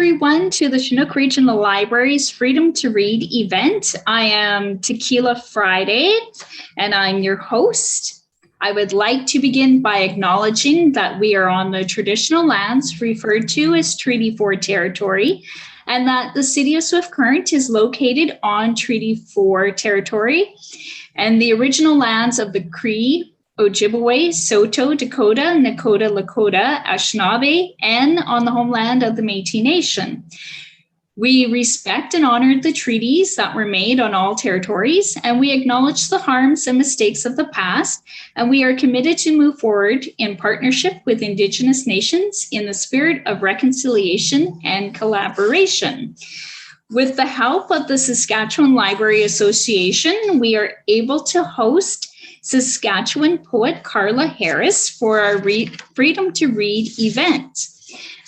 everyone to the Chinook Regional Library's Freedom to Read event. I am Tequila Friday, and I'm your host. I would like to begin by acknowledging that we are on the traditional lands referred to as Treaty 4 territory, and that the city of Swift Current is located on Treaty 4 territory, and the original lands of the Cree, Ojibwe, Saulteaux, Dakota, Nakota, Lakota, Anishinaabe, and on the homeland of the Métis Nation. We respect and honor the treaties that were made on all territories, and we acknowledge the harms and mistakes of the past, and we are committed to move forward in partnership with Indigenous nations in the spirit of reconciliation and collaboration. With the help of the Saskatchewan Library Association, we are able to host Saskatchewan poet Carla Harris for our Freedom to Read event.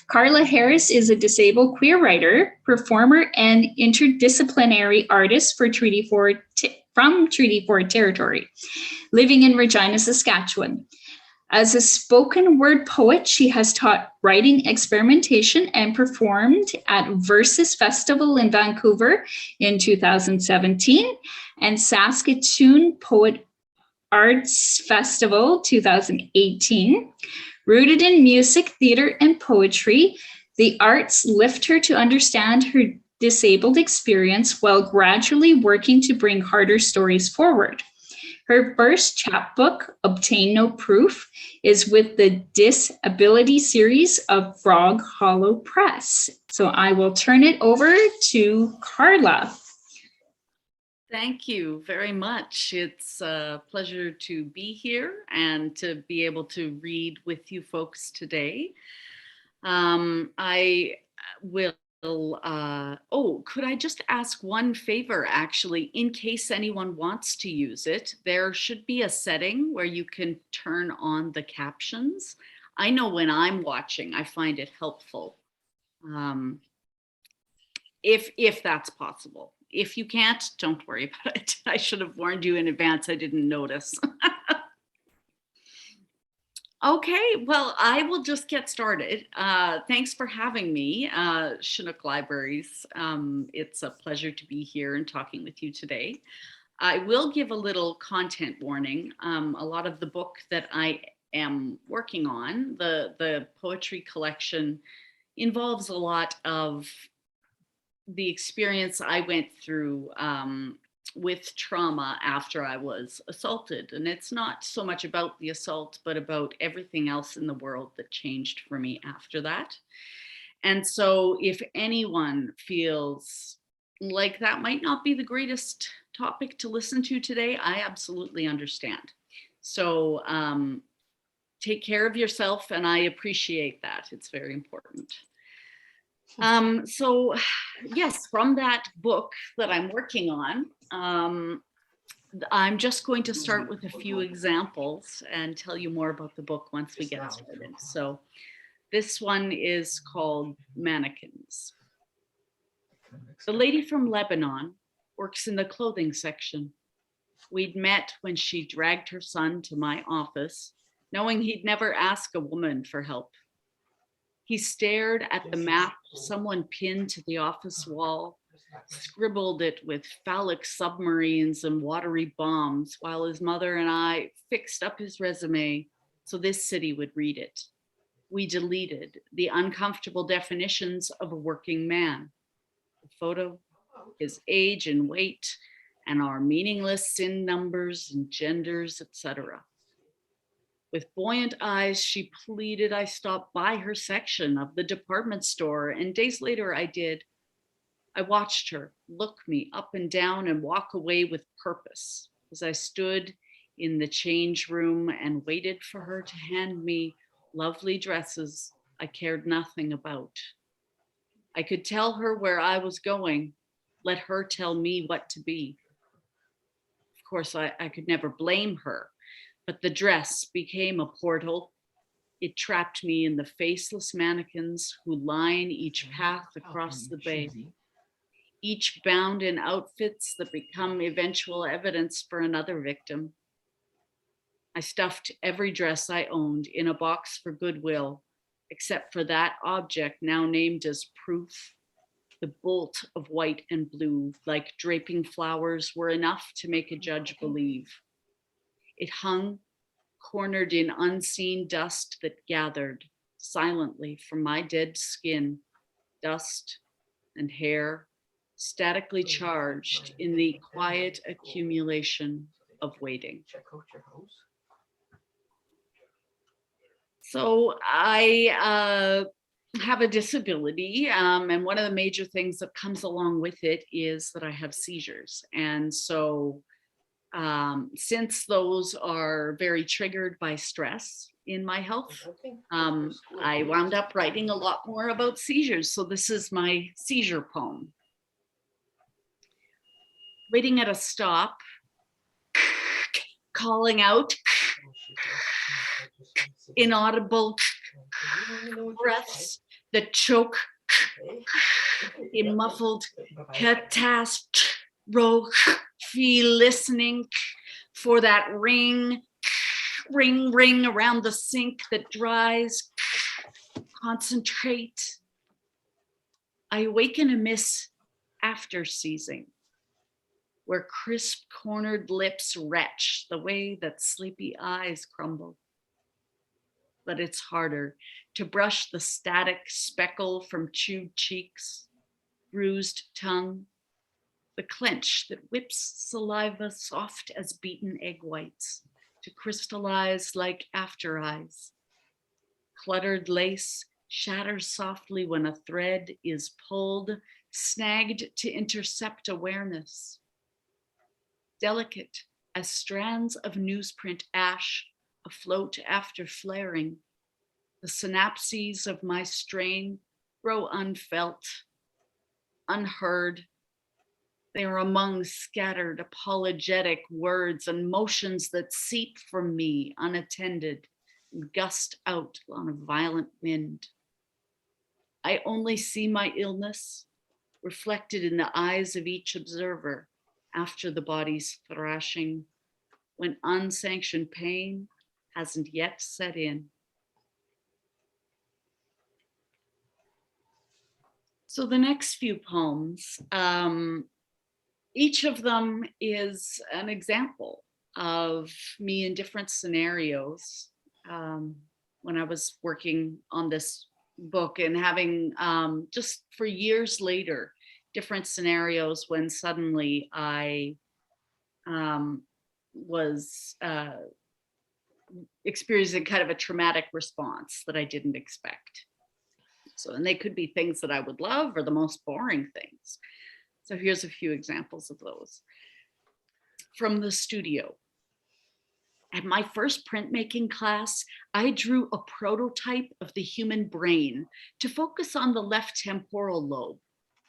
Carla Harris is a disabled queer writer, performer, and interdisciplinary artist for from Treaty 4 territory, living in Regina, Saskatchewan. As a spoken word poet, she has taught writing experimentation and performed at Versus Festival in Vancouver in 2017 and Saskatoon Poet Arts Festival 2018. Rooted in music, theater, and poetry, the arts lift her to understand her disabled experience while gradually working to bring harder stories forward. Her first chapbook, Obtain No Proof, is with the Disability series of Frog Hollow Press. So I will turn it over to Carla. Thank you very much. It's a pleasure to be here and to be able to read with you folks today. I will, could I just ask one favor, actually, in case anyone wants to use it, there should be a setting where you can turn on the captions. I know when I'm watching, I find it helpful, if that's possible. If you can't, don't worry about it. I should have warned you in advance. I didn't notice. Okay, well, I will just get started. Thanks for having me, Chinook Libraries. It's a pleasure to be here and talking with you today. I will give a little content warning. A lot of the book that I am working on, the poetry collection, involves a lot of the experience I went through with trauma after I was assaulted. And it's not so much about the assault, but about everything else in the world that changed for me after that. And so if anyone feels like that might not be the greatest topic to listen to today, I absolutely understand. So take care of yourself, and I appreciate that. It's very important. So yes, from that book that I'm working on, I'm just going to start with a few examples and tell you more about the book once we get started. So this one is called Mannequins. The lady from Lebanon works in the clothing section. We'd met when she dragged her son to my office, knowing he'd never ask a woman for help. He stared at the map someone pinned to the office wall, scribbled it with phallic submarines and watery bombs, while his mother and I fixed up his resume so this city would read it. We deleted the uncomfortable definitions of a working man, the photo, his age and weight, and our meaningless SIN numbers and genders, etc. With buoyant eyes, she pleaded I stop by her section of the department store, and days later I did. I watched her look me up and down and walk away with purpose as I stood in the change room and waited for her to hand me lovely dresses I cared nothing about. I could tell her where I was going, let her tell me what to be. Of course, I could never blame her. But the dress became a portal. It trapped me in the faceless mannequins who line each path across the bay, each bound in outfits that become eventual evidence for another victim. I stuffed every dress I owned in a box for Goodwill, except for that object now named as proof. The bolt of white and blue, like draping flowers, were enough to make a judge believe. It hung, cornered in unseen dust that gathered silently from my dead skin, dust and hair, statically charged in the quiet accumulation of waiting. So I have a disability, and one of the major things that comes along with it is that I have seizures. And so since those are very triggered by stress in my health, I wound up writing a lot more about seizures. So this is my seizure poem. Waiting at a stop, calling out, inaudible breaths that choke, in muffled catastrophe, listening for that ring around the sink that dries. Concentrate. I awaken amiss after seizing, where crisp cornered lips retch the way that sleepy eyes crumble. But it's harder to brush the static speckle from chewed cheeks, bruised tongue, the clench that whips saliva soft as beaten egg whites to crystallize like after eyes. Cluttered lace shatters softly when a thread is pulled, snagged to intercept awareness. Delicate as strands of newsprint ash afloat after flaring, the synapses of my strain grow unfelt, unheard. They are among scattered apologetic words and motions that seep from me unattended and gust out on a violent wind. I only see my illness reflected in the eyes of each observer after the body's thrashing, when unsanctioned pain hasn't yet set in. So the next few poems, each of them is an example of me in different scenarios when I was working on this book, and having just for years later, different scenarios when suddenly I was experiencing kind of a traumatic response that I didn't expect. So, and they could be things that I would love or the most boring things. So here's a few examples of those. From the studio. At my first printmaking class, I drew a prototype of the human brain to focus on the left temporal lobe,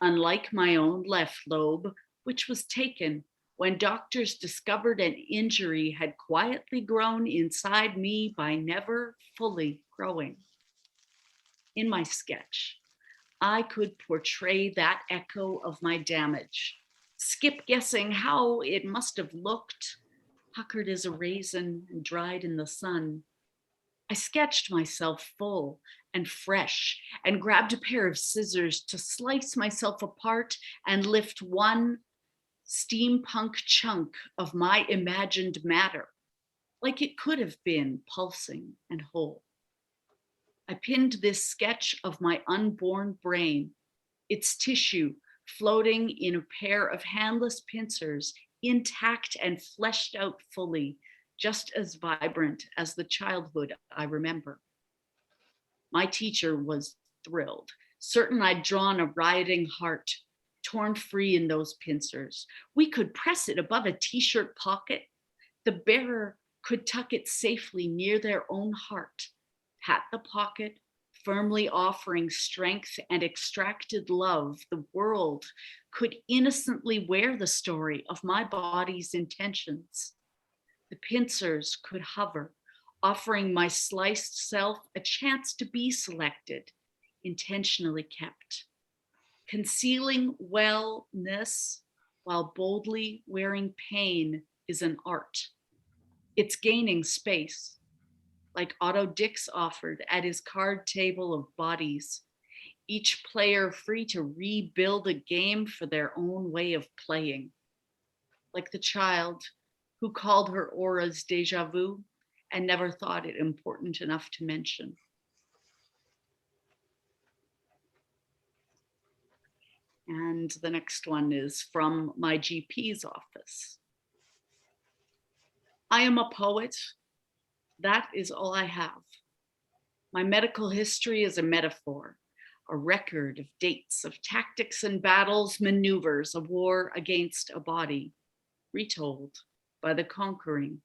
unlike my own left lobe, which was taken when doctors discovered an injury had quietly grown inside me by never fully growing. In my sketch, I could portray that echo of my damage, skip guessing how it must have looked, puckered as a raisin and dried in the sun. I sketched myself full and fresh and grabbed a pair of scissors to slice myself apart and lift one steampunk chunk of my imagined matter, like it could have been pulsing and whole. I pinned this sketch of my unborn brain, its tissue floating in a pair of handless pincers, intact and fleshed out fully, just as vibrant as the childhood I remember. My teacher was thrilled, certain I'd drawn a rioting heart, torn free in those pincers. We could press it above a t-shirt pocket. The bearer could tuck it safely near their own heart, pat the pocket, firmly offering strength and extracted love. The world could innocently wear the story of my body's intentions. The pincers could hover, offering my sliced self a chance to be selected, intentionally kept. Concealing wellness while boldly wearing pain is an art. It's gaining space. like Otto Dix offered at his card table of bodies, each player free to rebuild a game for their own way of playing. Like the child who called her auras déjà vu and never thought it important enough to mention. And the next one is from my GP's office. I am a poet. That is all I have. My medical history is a metaphor, a record of dates, of tactics and battles, maneuvers, a war against a body, retold by the conquering.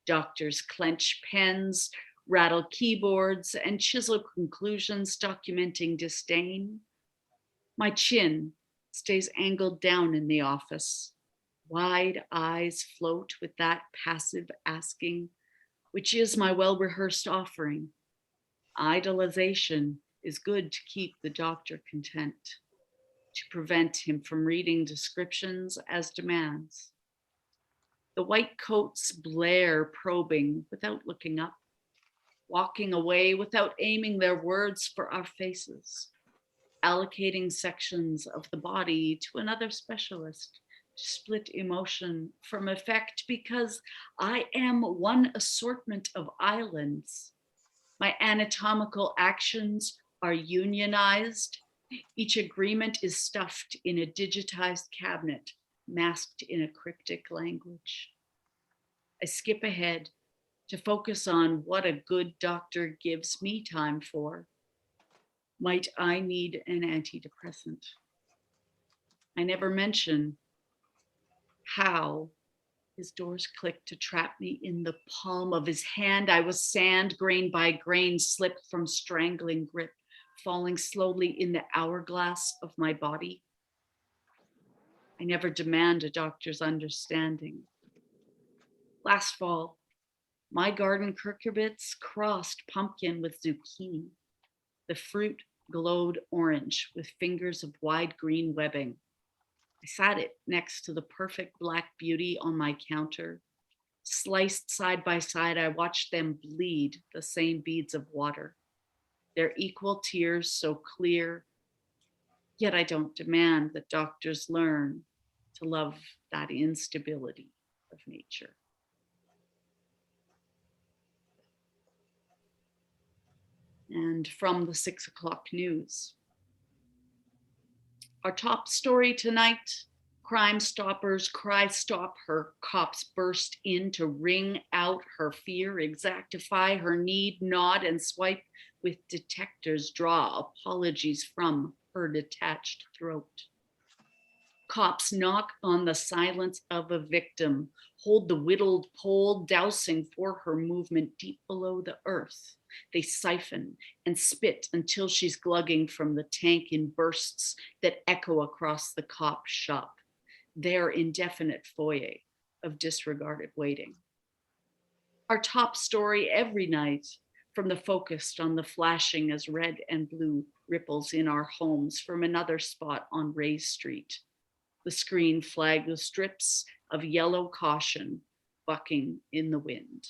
Doctors clench pens, rattle keyboards, and chisel conclusions documenting disdain. My chin stays angled down in the office. Wide eyes float with that passive asking, which is my well-rehearsed offering. Idolization is good to keep the doctor content, to prevent him from reading descriptions as demands. The white coats blare, probing without looking up, walking away without aiming their words for our faces, allocating sections of the body to another specialist to split emotion from effect because I am one assortment of islands. My anatomical actions are unionized. Each agreement is stuffed in a digitized cabinet, masked in a cryptic language. I skip ahead to focus on what a good doctor gives me time for. Might I need an antidepressant? I never mention how his doors clicked to trap me in the palm of his hand. I was sand, grain by grain, slipped from strangling grip, falling slowly in the hourglass of my body. I never demand a doctor's understanding. Last fall, my garden cucurbits crossed pumpkin with zucchini. The fruit glowed orange with fingers of wide green webbing. I sat it next to the perfect black beauty on my counter. Sliced side by side, I watched them bleed the same beads of water. Their equal tears so clear, yet I don't demand that doctors learn to love that instability of nature. And from the 6 o'clock news. Our top story tonight, Crime Stoppers cry stop her. Cops burst in to wring out her fear, exactify her need, nod and swipe with detectors, draw apologies from her detached throat. Cops knock on the silence of a victim, hold the whittled pole, dousing for her movement deep below the earth. They siphon and spit until she's glugging from the tank in bursts that echo across the cop shop, their indefinite foyer of disregarded waiting. Our top story every night, from the focused on the flashing as red and blue ripples in our homes from another spot on Ray Street. The screen flagged with strips of yellow caution bucking in the wind.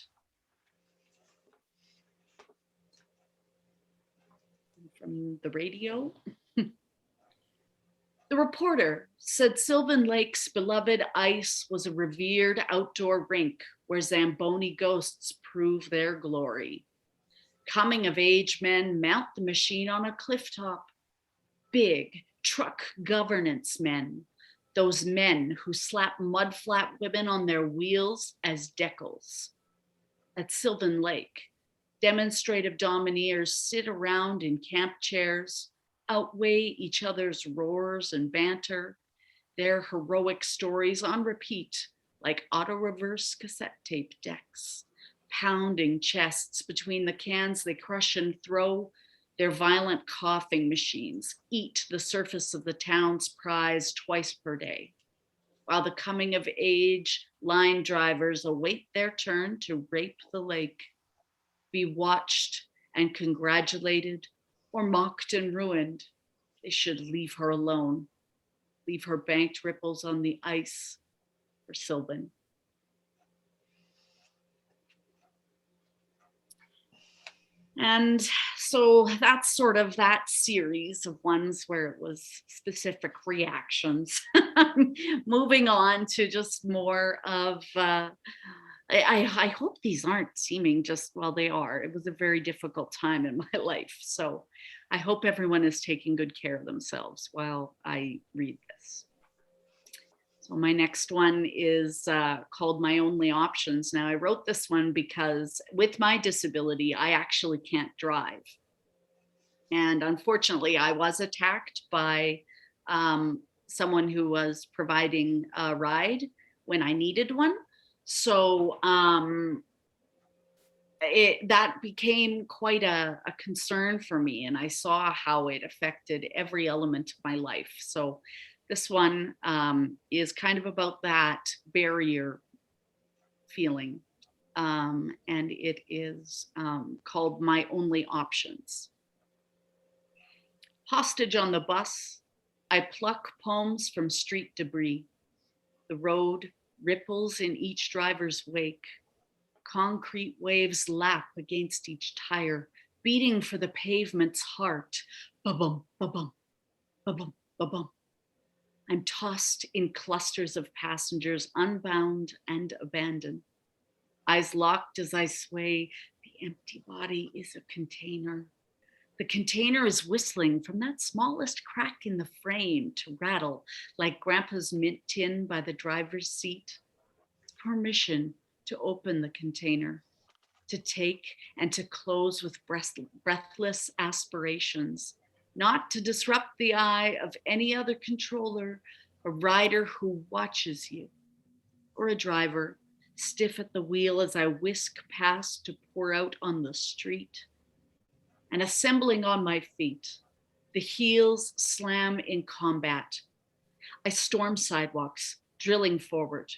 From the radio, the reporter said Sylvan Lake's beloved ice was a revered outdoor rink where Zamboni ghosts prove their glory. Coming of age men mount the machine on a clifftop. Big truck governance men, those men who slap mudflat women on their wheels as decals. At Sylvan Lake, demonstrative domineers sit around in camp chairs, outweigh each other's roars and banter, their heroic stories on repeat like auto-reverse cassette tape decks, pounding chests between the cans they crush and throw. Their violent coughing machines eat the surface of the town's prize twice per day, while the coming of age line drivers await their turn to rape the lake, be watched and congratulated or mocked and ruined. They should leave her alone, leave her banked ripples on the ice for Sylvan. And so that's sort of that series of ones where it was specific reactions. Moving on to just more of, I hope these aren't seeming just, well, they are. It was a very difficult time in my life. So I hope everyone is taking good care of themselves while I read this. So my next one is called My Only Options. Now I wrote this one because with my disability, I actually can't drive. And unfortunately, I was attacked by someone who was providing a ride when I needed one. So that became quite a concern for me, and I saw how it affected every element of my life. So this one is kind of about that barrier feeling, and it is called My Only Options. Hostage on the bus, I pluck poems from street debris. The road ripples in each driver's wake. Concrete waves lap against each tire, beating for the pavement's heart. Ba-bum, ba-bum, ba-bum, ba-bum. I'm tossed in clusters of passengers, unbound and abandoned. Eyes locked as I sway, the empty body is a container. The container is whistling from that smallest crack in the frame to rattle like Grandpa's mint tin by the driver's seat. It's permission to open the container, to take and to close with breathless aspirations, not to disrupt the eye of any other controller, a rider who watches you, or a driver stiff at the wheel as I whisk past to pour out on the street. And assembling on my feet, the heels slam in combat. I storm sidewalks, drilling forward.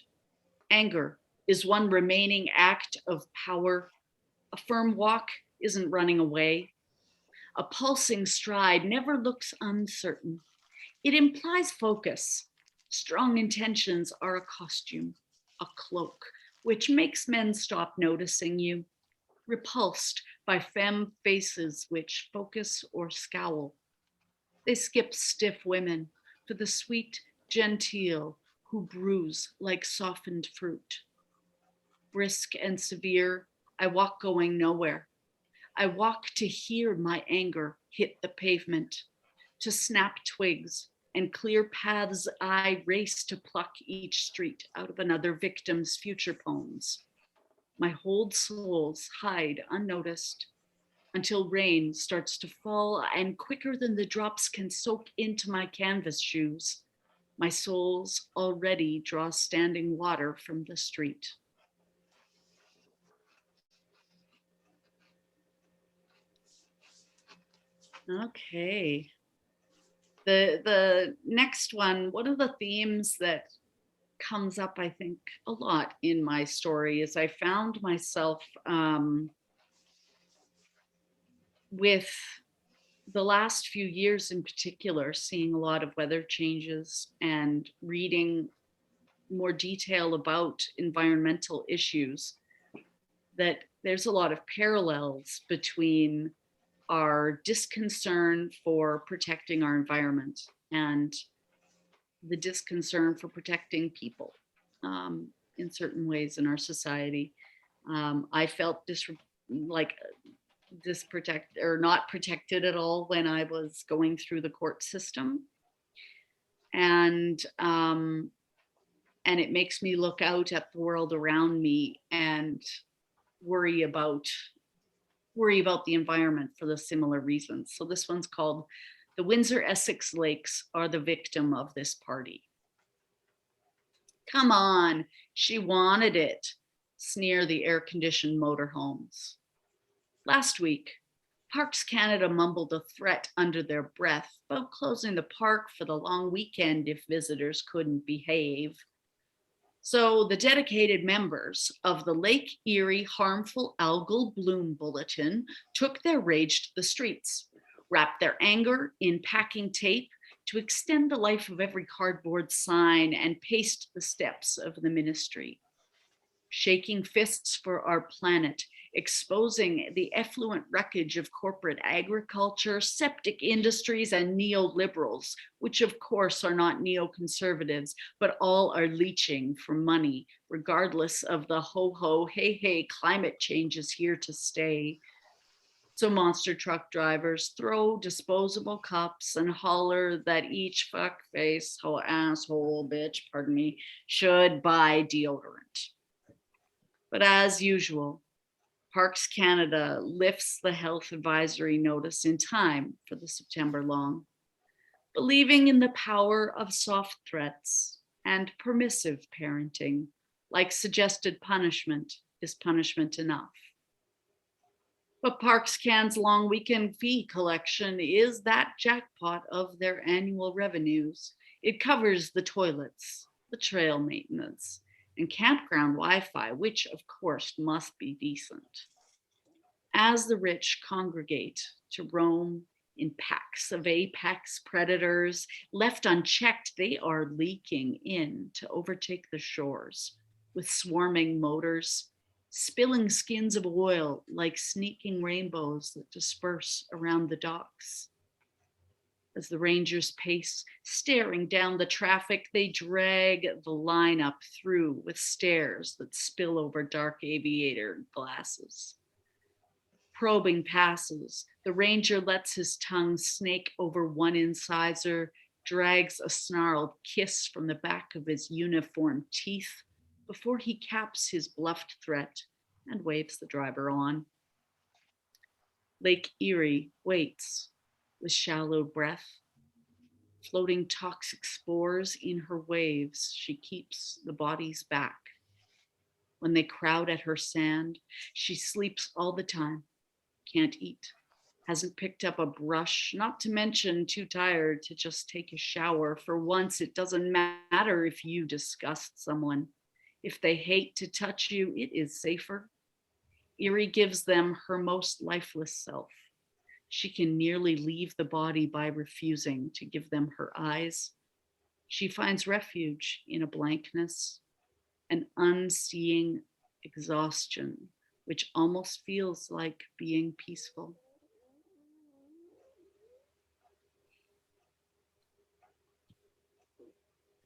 Anger is one remaining act of power. A firm walk isn't running away. A pulsing stride never looks uncertain. It implies focus. Strong intentions are a costume, a cloak, which makes men stop noticing you, repulsed by femme faces which focus or scowl. They skip stiff women for the sweet genteel who bruise like softened fruit. Brisk and severe, I walk going nowhere. I walk to hear my anger hit the pavement, to snap twigs and clear paths. I race to pluck each street out of another victim's future poems. My whole souls hide unnoticed until rain starts to fall, and quicker than the drops can soak into my canvas shoes, my souls already draw standing water from the street. Okay. The next one of the themes that comes up, I think, a lot in my story is I found myself with the last few years in particular, seeing a lot of weather changes and reading more detail about environmental issues, that there's a lot of parallels between our disconcern for protecting our environment and the disconcern for protecting people in certain ways in our society. I felt not protected at all when I was going through the court system, and it makes me look out at the world around me and worry about the environment for the similar reasons. So this one's called The Windsor Essex Lakes Are the Victim of This Party. Come on, she wanted it, sneer the air-conditioned motorhomes. Last week, Parks Canada mumbled a threat under their breath about closing the park for the long weekend if visitors couldn't behave. So the dedicated members of the Lake Erie Harmful Algal Bloom Bulletin took their rage to the streets, wrapped their anger in packing tape to extend the life of every cardboard sign, and paced the steps of the ministry. shaking fists for our planet, exposing the effluent wreckage of corporate agriculture, septic industries, and neoliberals, which of course are not neoconservatives, but all are leeching for money, regardless of the ho-ho, hey, climate change is here to stay. So monster truck drivers throw disposable cups and holler that each fuckface, asshole, bitch, pardon me, should buy deodorant. But as usual, Parks Canada lifts the health advisory notice in time for the September long, believing in the power of soft threats and permissive parenting, like suggested punishment is punishment enough. But Parks Can's long weekend fee collection is that jackpot of their annual revenues. It covers the toilets, the trail maintenance, and campground Wi-Fi, which of course must be decent. As the rich congregate to roam in packs of apex predators, left unchecked, they are leaking in to overtake the shores with swarming motors, spilling skins of oil like sneaking rainbows that disperse around the docks. As the rangers pace, staring down the traffic, they drag the lineup through with stairs that spill over dark aviator glasses. Probing passes, the ranger lets his tongue snake over one incisor, drags a snarled kiss from the back of his uniform teeth before he caps his bluffed threat and waves the driver on. Lake Erie waits with shallow breath. Floating toxic spores in her waves, she keeps the bodies back. When they crowd at her sand, she sleeps all the time, can't eat, hasn't picked up a brush, not to mention too tired to just take a shower. For once, it doesn't matter if you disgust someone. If they hate to touch you, it is safer. Erie gives them her most lifeless self. She can nearly leave the body by refusing to give them her eyes. She finds refuge in a blankness, an unseeing exhaustion, which almost feels like being peaceful.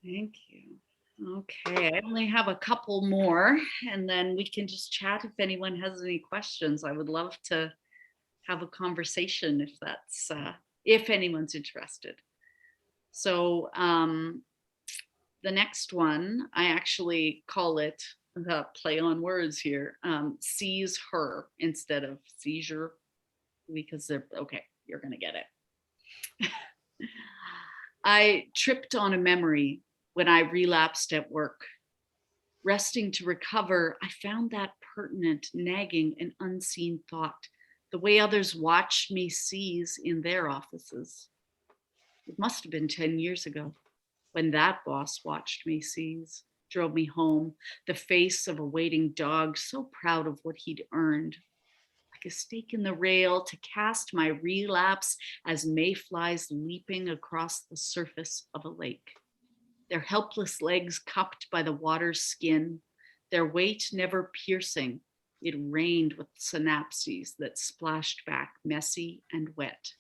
Thank you. Okay, I only have a couple more, and then we can just chat if anyone has any questions. I would love to have a conversation if anyone's interested. So the next one, I actually call it the play on words here, seize her instead of seizure, because they're okay, you're gonna get it. I tripped on a memory when I relapsed at work. Resting to recover, I found that pertinent, nagging, and unseen thought, the way others watched me seize in their offices. It must have been 10 years ago when that boss watched me seize, drove me home, the face of a waiting dog, so proud of what he'd earned, like a stake in the rail to cast my relapse as mayflies leaping across the surface of a lake. Their helpless legs cupped by the water's skin, their weight never piercing. It rained with synapses that splashed back messy and wet.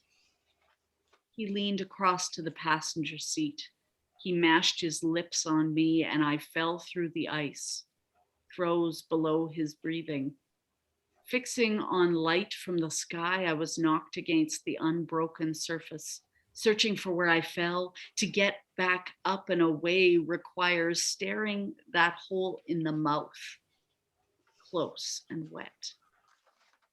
He leaned across to the passenger seat. He mashed his lips on me and I fell through the ice, froze below his breathing. Fixing on light from the sky, I was knocked against the unbroken surface. Searching for where I fell, to get back up and away requires staring that hole in the mouth, close and wet.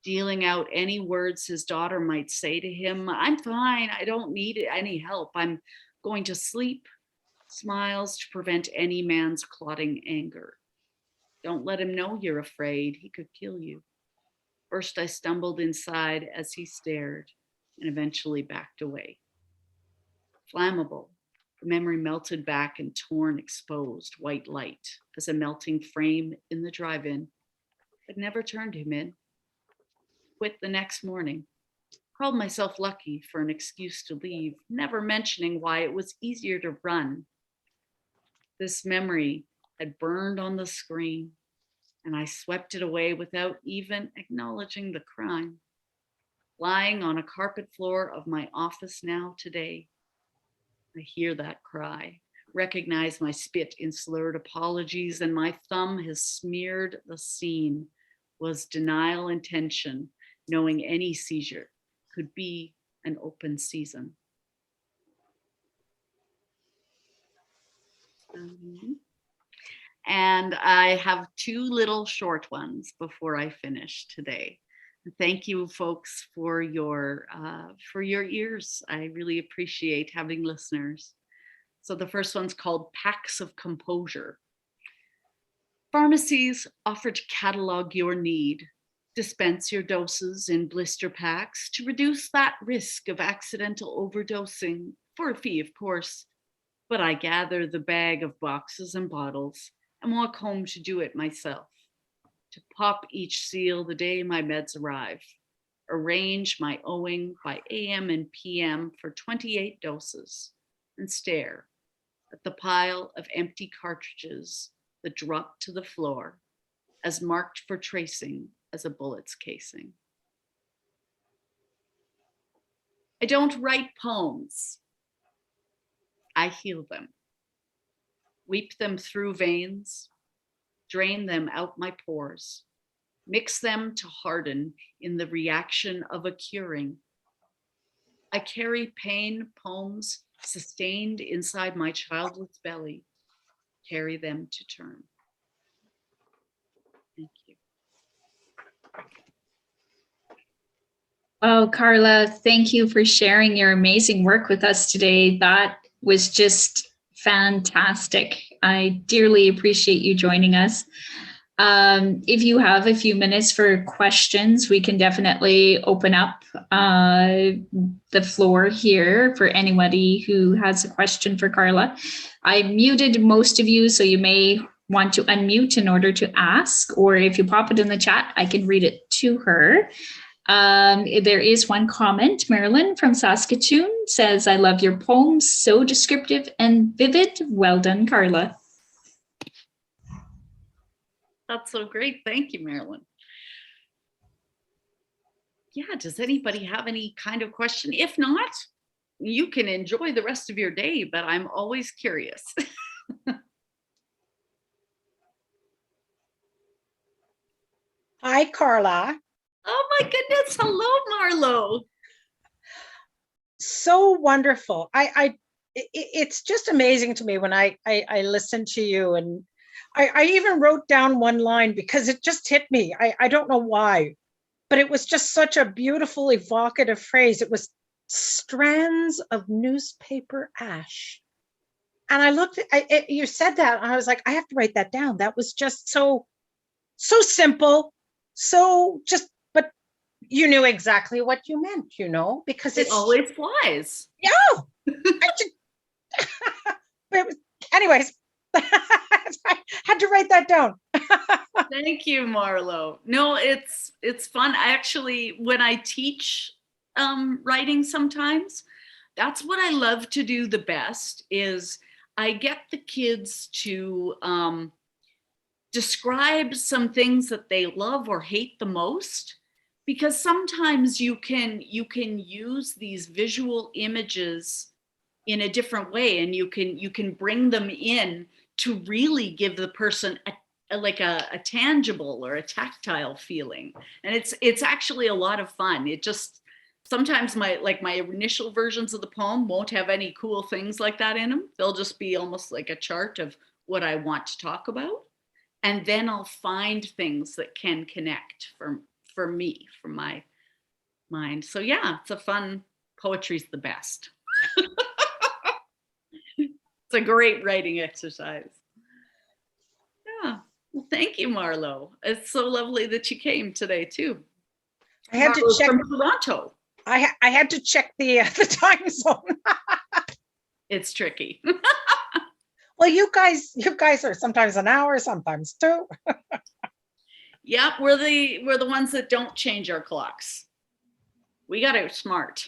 Dealing out any words his daughter might say to him, I'm fine, I don't need any help, I'm going to sleep. Smiles to prevent any man's clotting anger. Don't let him know you're afraid, he could kill you. First I stumbled inside as he stared and eventually backed away. Flammable, the memory melted back and torn, exposed, white light as a melting frame in the drive-in, but never turned him in. Quit the next morning. Called myself lucky for an excuse to leave, never mentioning why it was easier to run. This memory had burned on the screen, and I swept it away without even acknowledging the crime. Lying on a carpet floor of my office now today, I hear that cry, recognize my spit in slurred apologies, and my thumb has smeared the scene. Was denial intention, knowing any seizure could be an open season. And I have two little short ones before I finish today. Thank you, folks, for your ears. I really appreciate having listeners. So the first one's called Packs of Composure. Pharmacies offer to catalog your need, dispense your doses in blister packs to reduce that risk of accidental overdosing, for a fee, of course. But I gather the bag of boxes and bottles and walk home to do it myself, to pop each seal the day my meds arrive, arrange my owing by AM and PM for 28 doses, and stare at the pile of empty cartridges that drop to the floor, as marked for tracing as a bullet's casing. I don't write poems. I heal them, weep them through veins, drain them out my pores, mix them to harden in the reaction of a curing. I carry pain poems sustained inside my childless belly, carry them to term. Thank you. Oh, Carla, thank you for sharing your amazing work with us today. That was just fantastic. I dearly appreciate you joining us. If you have a few minutes for questions, we can definitely open up the floor here for anybody who has a question for Carla. I muted most of you, so you may want to unmute in order to ask, or if you pop it in the chat, I can read it to her. There is one comment. Marilyn from Saskatoon says, I love your poems, so descriptive and vivid. Well done, Carla. That's so great. Thank you, Marilyn. Yeah, does anybody have any kind of question? If not, you can enjoy the rest of your day, but I'm always curious. Hi, Carla. Oh my goodness. Hello, Marlo. So wonderful. It's just amazing to me when I listen to you, and I even wrote down one line because it just hit me. I don't know why, but it was just such a beautiful, evocative phrase. It was strands of newspaper ash. And I looked, you said that, and I was like, I have to write that down. That was just so simple, so just, but you knew exactly what you meant, because it always flies. Yeah. But anyways, I had to write that down. Thank you, Marlo. No, it's fun. I actually, when I teach writing sometimes, that's what I love to do the best is I get the kids to describe some things that they love or hate the most, because sometimes you can use these visual images in a different way, and you can bring them in to really give the person a tangible or a tactile feeling, and it's actually a lot of fun. It just sometimes my initial versions of the poem won't have any cool things like that in them. They'll just be almost like a chart of what I want to talk about, and then I'll find things that can connect for me, from my mind. So yeah, it's a fun. Poetry's the best. It's a great writing exercise. Yeah. Well, thank you, Marlo. It's so lovely that you came today too. I had Marlo's to check from Toronto. I had to check the time zone. It's tricky. Well, you guys are sometimes an hour, sometimes two. Yeah, we're the ones that don't change our clocks. We got it smart.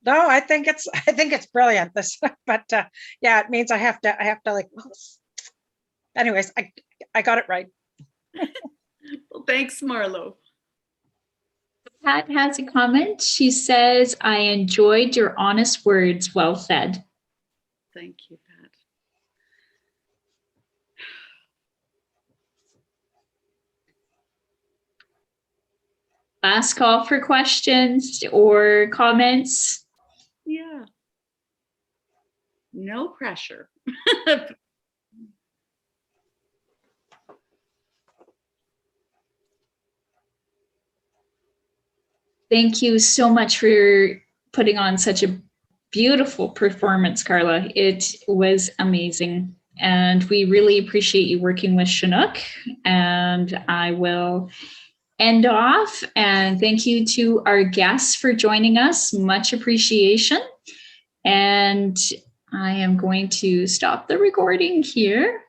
No, I think it's brilliant. This, but yeah, it means I have to like. Anyways, I got it right. Well, thanks, Marlo. Pat has a comment. She says, I enjoyed your honest words. Well said. Thank you, Pat. Last call for questions or comments. Yeah. No pressure. Thank you so much for putting on such a beautiful performance, Carla. It was amazing. And we really appreciate you working with Chinook. And I will end off. And thank you to our guests for joining us. Much appreciation. And I am going to stop the recording here.